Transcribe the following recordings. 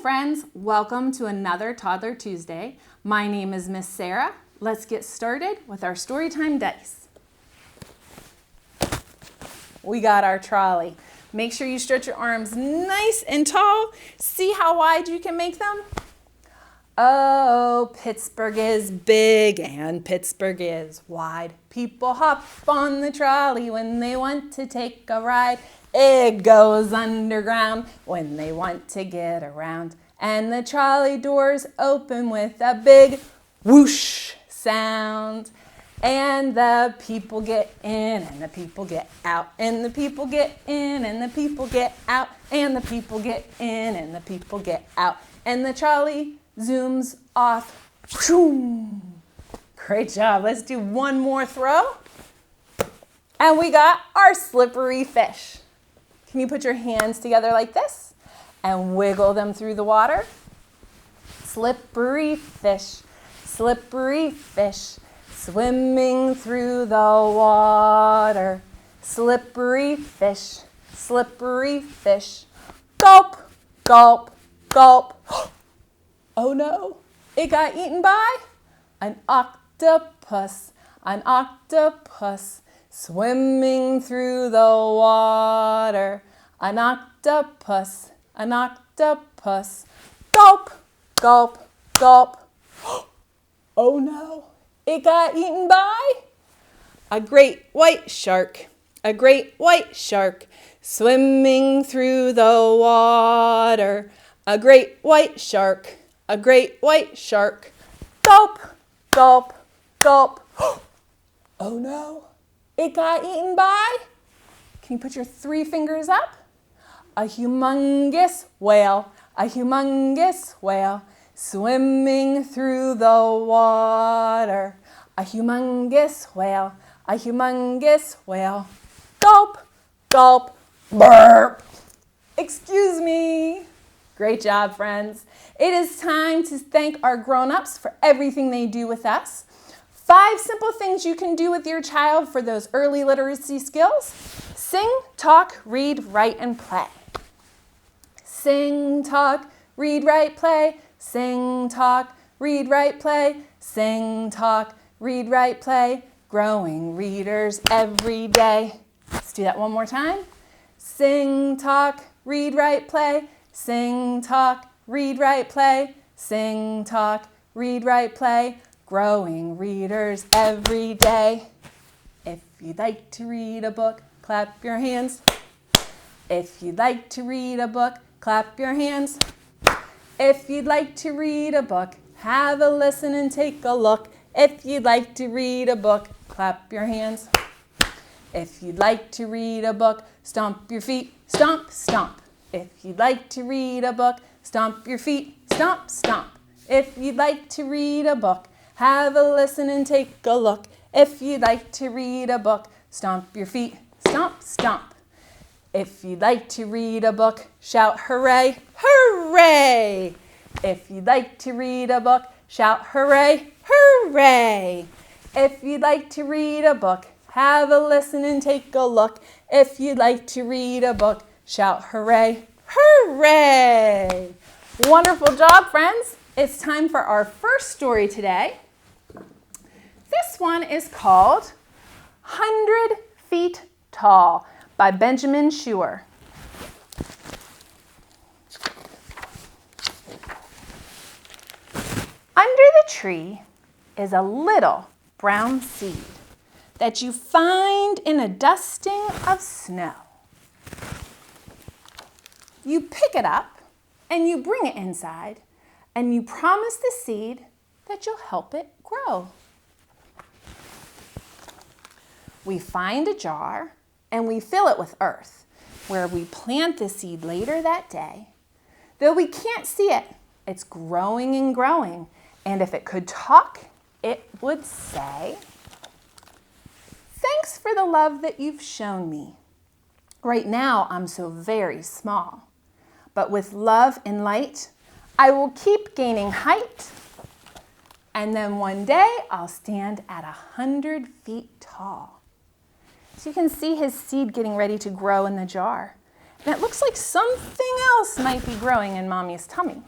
friends, welcome to another Toddler Tuesday. My name is Miss Sarah. Let's get started with our Storytime dice. We got our trolley. Make sure you stretch your arms nice and tall. See how wide you can make them? Oh, Pittsburgh is big and Pittsburgh is wide. People hop on the trolley when they want to take a ride. It goes underground when they want to get around. And the trolley doors open with a big whoosh sound. And the people get in and the people get out. And the people get in and the people get out. And the people get in and the people get out. And the trolley zooms off. Great job. Let's do one more throw. And we got our slippery fish. Can you put your hands together like this and wiggle them through the water? Slippery fish, swimming through the water. Slippery fish, gulp, gulp, gulp. Oh no, it got eaten by an octopus, swimming through the water. An octopus, gulp, gulp, gulp. Oh no, it got eaten by a great white shark, swimming through the water. A great white shark, gulp, gulp, gulp. Oh no, it got eaten by, can you put your 3 fingers up? A humongous whale, swimming through the water. A humongous whale, gulp, gulp, burp. Excuse me. Great job, friends. It is time to thank our grown-ups for everything they do with us. 5 simple things you can do with your child for those early literacy skills. Sing, talk, read, write, and play. Sing, talk, read, write, play. Sing, talk, read, write, play. Sing, talk, read, write, play. Growing readers every day. Let's do that one more time. Sing, talk, read, write, play. Sing, talk, read, write, play. Sing, talk, read, write, play. Growing readers every day. If you'd like to read a book, clap your hands. If you'd like to read a book, clap your hands. If you'd like to read a book, have a listen and take a look. If you'd like to read a book, clap your hands. If you'd like to read a book, stomp your feet, stomp, stomp. If you'd like to read a book, stomp your feet, stomp, stomp. If you'd like to read a book, have a listen and take a look. If you'd like to read a book, stomp your feet, stomp, stomp. If you'd like to read a book, shout hooray, hooray. If you'd like to read a book, shout hooray, hooray. If you'd like to read a book, have a listen and take a look. If you'd like to read a book, shout hooray, hooray. Wonderful job, friends. It's time for our first story today. This one is called 100 Feet Tall by Benjamin Schuwer. Under the tree is a little brown seed that you find in a dusting of snow. You pick it up and you bring it inside and you promise the seed that you'll help it grow. We find a jar and we fill it with earth where we plant the seed later that day. Though we can't see it, it's growing and growing. And if it could talk, it would say, "Thanks for the love that you've shown me. Right now, I'm so very small. But with love and light, I will keep gaining height. And then one day, I'll stand at 100 feet tall." So you can see his seed getting ready to grow in the jar. And it looks like something else might be growing in Mommy's tummy.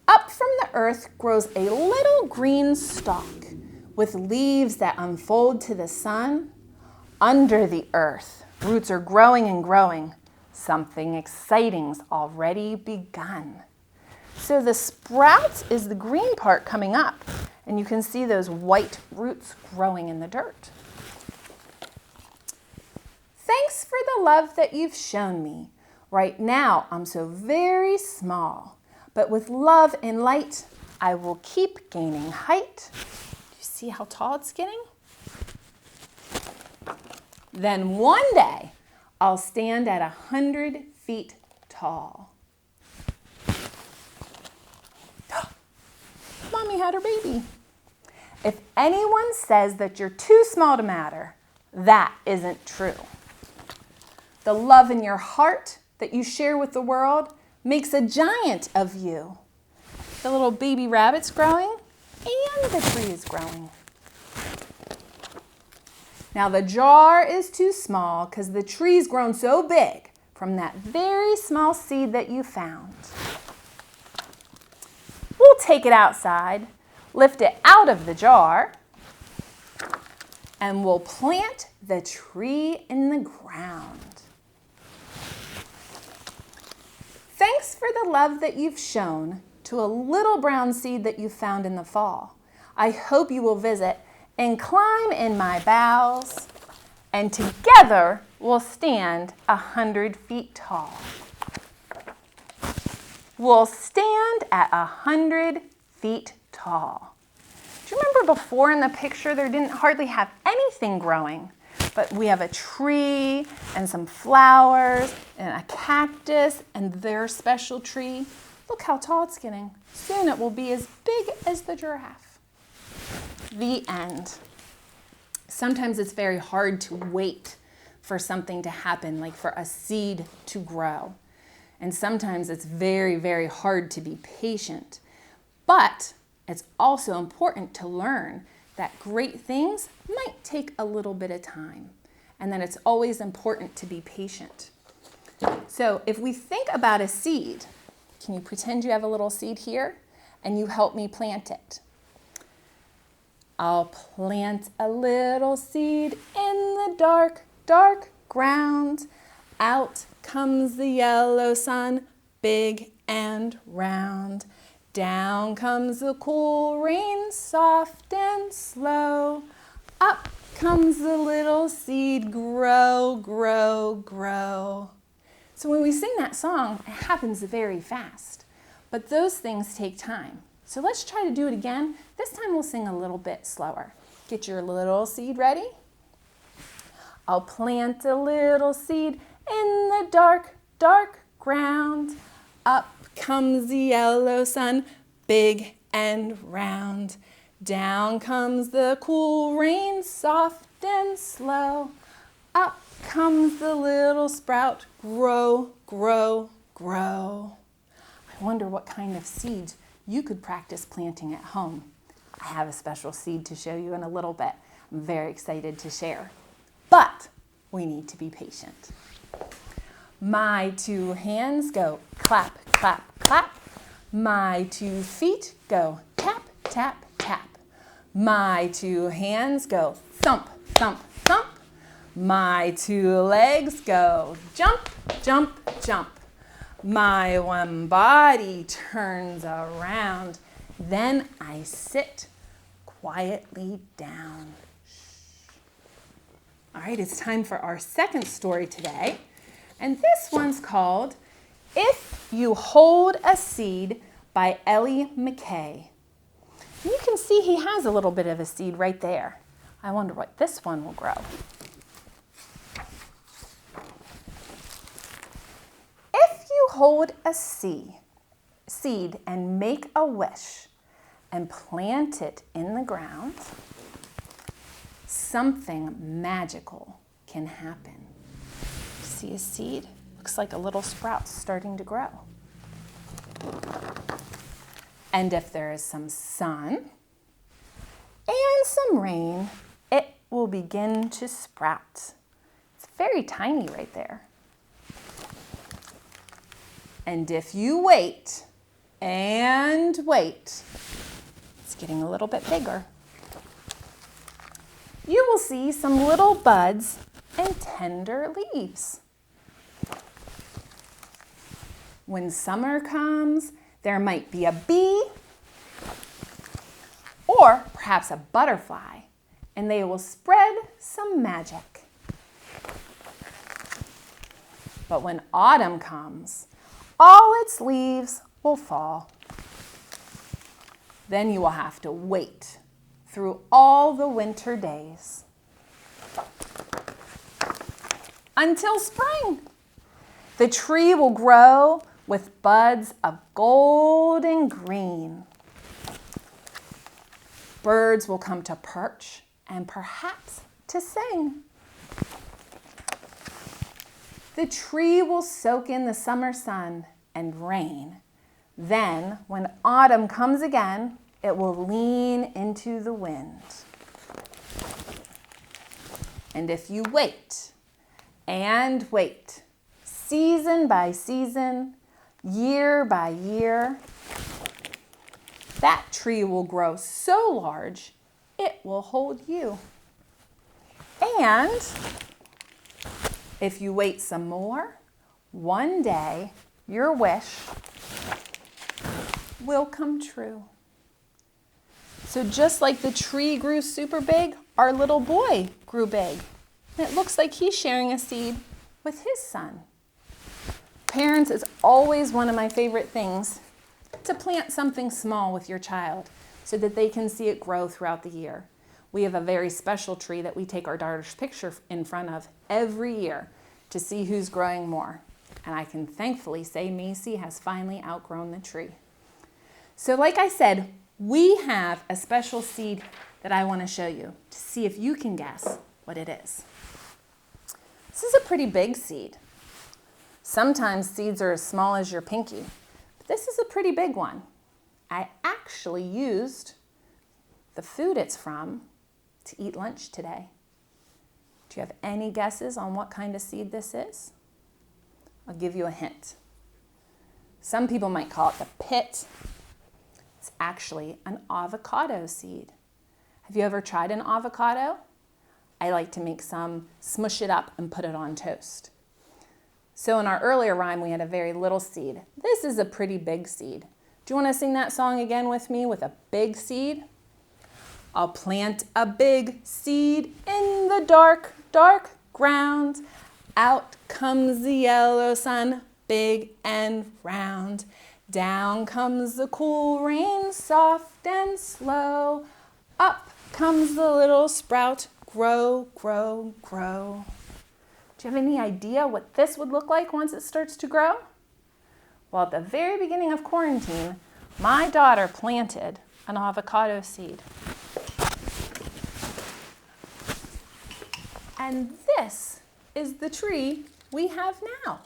Up from the earth grows a little green stalk with leaves that unfold to the sun. Under the earth, roots are growing and growing. Something exciting's already begun. So the sprouts is the green part coming up, and you can see those white roots growing in the dirt. Thanks for the love that you've shown me. Right now, I'm so very small, but with love and light, I will keep gaining height. Do you see how tall it's getting? Then one day, I'll stand at 100 feet tall. Mommy had her baby. If anyone says that you're too small to matter, that isn't true. The love in your heart that you share with the world makes a giant of you. The little baby rabbit's growing and the tree is growing. Now the jar is too small because the tree's grown so big from that very small seed that you found. We'll take it outside, lift it out of the jar, and we'll plant the tree in the ground. Thanks for the love that you've shown to a little brown seed that you found in the fall. I hope you will visit and climb in my boughs, and together we'll stand 100 feet tall. We'll stand at 100 feet tall. Do you remember before in the picture there didn't hardly have anything growing, but we have a tree and some flowers and a cactus and their special tree. Look how tall it's getting. Soon it will be as big as the giraffe. The end. Sometimes it's very hard to wait for something to happen, like for a seed to grow. And sometimes it's very, very hard to be patient. But it's also important to learn that great things might take a little bit of time, and that it's always important to be patient. So if we think about a seed, can you pretend you have a little seed here and you help me plant it? I'll plant a little seed in the dark, dark ground. Out comes the yellow sun, big and round. Down comes the cool rain, soft and slow. Up comes the little seed, grow, grow, grow. So when we sing that song, it happens very fast. But those things take time. So let's try to do it again. This time we'll sing a little bit slower. Get your little seed ready. I'll plant a little seed in the dark, dark ground. Up comes the yellow sun, big and round. Down comes the cool rain, soft and slow. Up comes the little sprout, grow, grow, grow. I wonder what kind of seeds you could practice planting at home. I have a special seed to show you in a little bit. I'm very excited to share. But we need to be patient. My 2 hands go clap, clap, clap. My 2 feet go tap, tap, tap. My 2 hands go thump, thump, thump. My 2 legs go jump, jump, jump. My one body turns around. Then I sit quietly down. All right, it's time for our second story today. And this one's called If You Hold a Seed by Ellie McKay. And you can see he has a little bit of a seed right there. I wonder what this one will grow. If you hold a seed and make a wish and plant it in the ground, something magical can happen. See a seed? Looks like a little sprout starting to grow. And if there is some sun and some rain, it will begin to sprout. It's very tiny right there. And if you wait and wait, it's getting a little bit bigger. You will see some little buds and tender leaves. When summer comes, there might be a bee or perhaps a butterfly, and they will spread some magic. But when autumn comes, all its leaves will fall. Then you will have to wait through all the winter days until spring. The tree will grow with buds of golden green. Birds will come to perch and perhaps to sing. The tree will soak in the summer sun and rain. Then, when autumn comes again, it will lean into the wind. And if you wait and wait, season by season, year by year, that tree will grow so large, it will hold you. And if you wait some more, one day your wish will come true. So just like the tree grew super big, our little boy grew big. And it looks like he's sharing a seed with his son. Parents, it's always one of my favorite things to plant something small with your child so that they can see it grow throughout the year. We have a very special tree that we take our daughter's picture in front of every year to see who's growing more. And I can thankfully say Macy has finally outgrown the tree. So like I said, we have a special seed that I want to show you to see if you can guess what it is. This is a pretty big seed. Sometimes seeds are as small as your pinky, but this is a pretty big one. I actually used the food it's from to eat lunch today. Do you have any guesses on what kind of seed this is? I'll give you a hint. Some people might call it the pit. It's actually an avocado seed. Have you ever tried an avocado? I like to make some, smush it up, and put it on toast. So in our earlier rhyme, we had a very little seed. This is a pretty big seed. Do you want to sing that song again with me with a big seed? I'll plant a big seed in the dark, dark ground. Out comes the yellow sun, big and round. Down comes the cool rain, soft and slow. Up comes the little sprout, grow, grow, grow. Do you have any idea what this would look like once it starts to grow? Well, at the very beginning of quarantine, my daughter planted an avocado seed. And this is the tree we have now.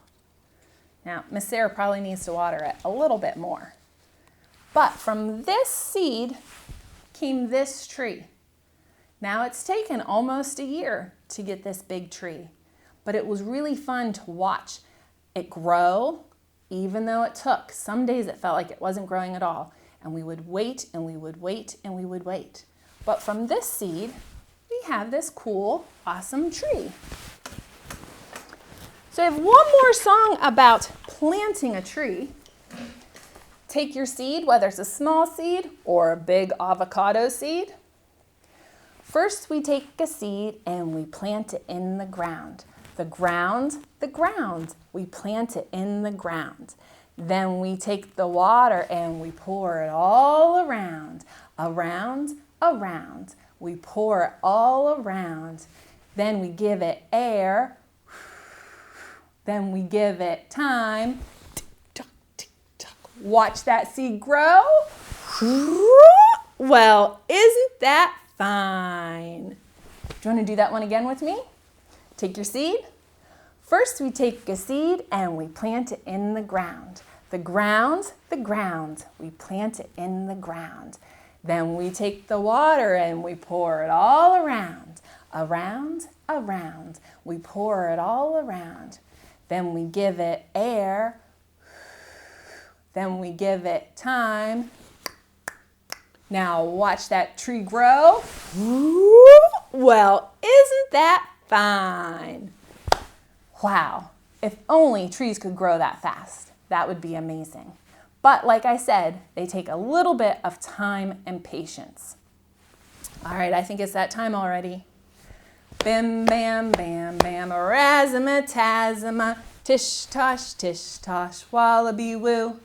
Now, Miss Sarah probably needs to water it a little bit more. But from this seed came this tree. Now it's taken almost a year to get this big tree, but it was really fun to watch it grow, even though it took. Some days it felt like it wasn't growing at all, and we would wait and we would wait and we would wait. But from this seed, we have this cool, awesome tree. So I have one more song about planting a tree. Take your seed, whether it's a small seed or a big avocado seed. First, we take a seed and we plant it in the ground. The ground, we plant it in the ground. Then we take the water and we pour it all around, around, around. We pour it all around. Then we give it air. Then we give it time. Tick-tock, tick-tock. Watch that seed grow. Well, isn't that fine? Do you want to do that one again with me? Take your seed. First, we take a seed and we plant it in the ground. The ground, we plant it in the ground. Then we take the water and we pour it all around, Around, around, we pour it all around. Then we give it air. Then we give it time. Now watch that tree grow. Well, isn't that fine? Wow, if only trees could grow that fast. That would be amazing. But like I said, they take a little bit of time and patience. All right, I think it's that time already. Bim, bam, bam, bam, razzmatazz, tish tosh, wallaby woo.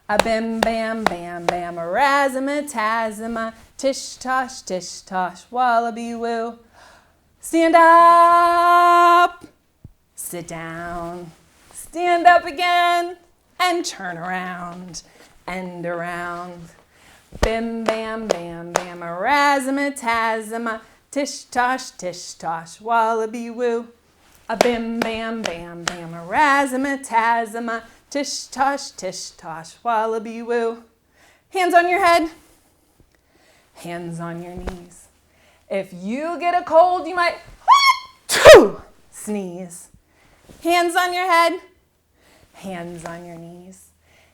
A bim, bam, bam, bam, razzmatazz, tish tosh, wallaby woo. Stand up, sit down, stand up again, and turn around and around. Bim, bam, bam, bam, razzmatazz, tish tosh, wallaby woo. A bim, bam, bam, bam, razzmatazz, tish tosh, wallaby woo. Hands on your head, hands on your knees. If you get a cold, you might sneeze. Hands on your head, hands on your knees.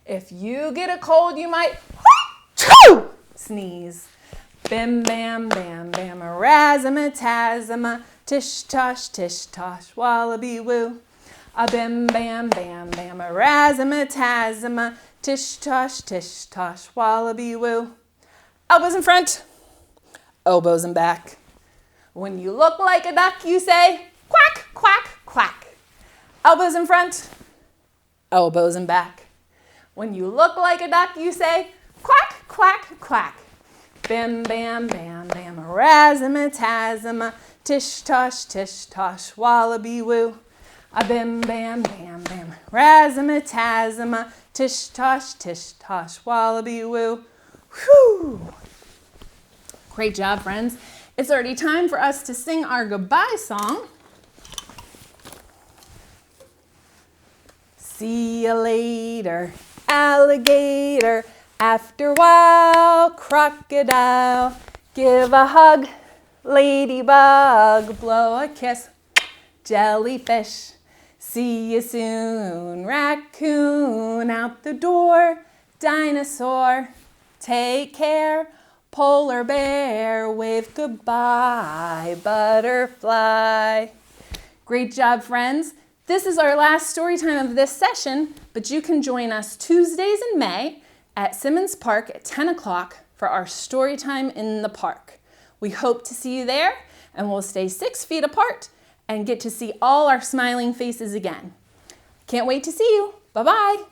If you get a cold, you might sneeze. Bim, bam, bam, bam, razzmatazz, tish tosh, wallaby woo. A bim, bam, bam, bam, razzmatazz, tish tosh, wallaby woo. Elbows in front, elbows in back. When you look like a duck, you say quack, quack, quack. Elbows in front, elbows in back. When you look like a duck, you say quack, quack, quack. Bim, bam, bam, bam, razzmatazz, tish tosh, wallaby woo. A bim, bam, bam, bam, razzmatazz, tish tosh, wallaby woo. Whew! Great job, friends. It's already time for us to sing our goodbye song. See you later, alligator. After a while, crocodile. Give a hug, ladybug. Blow a kiss, jellyfish. See you soon, raccoon. Out the door, dinosaur. Take care, polar bear. Wave goodbye, butterfly. Great job, friends. This is our last story time of this session, but you can join us Tuesdays in May at Simmons Park at 10 o'clock for our story time in the park. We hope to see you there, and we'll stay 6 feet apart and get to see all our smiling faces again. Can't wait to see you. Bye-bye.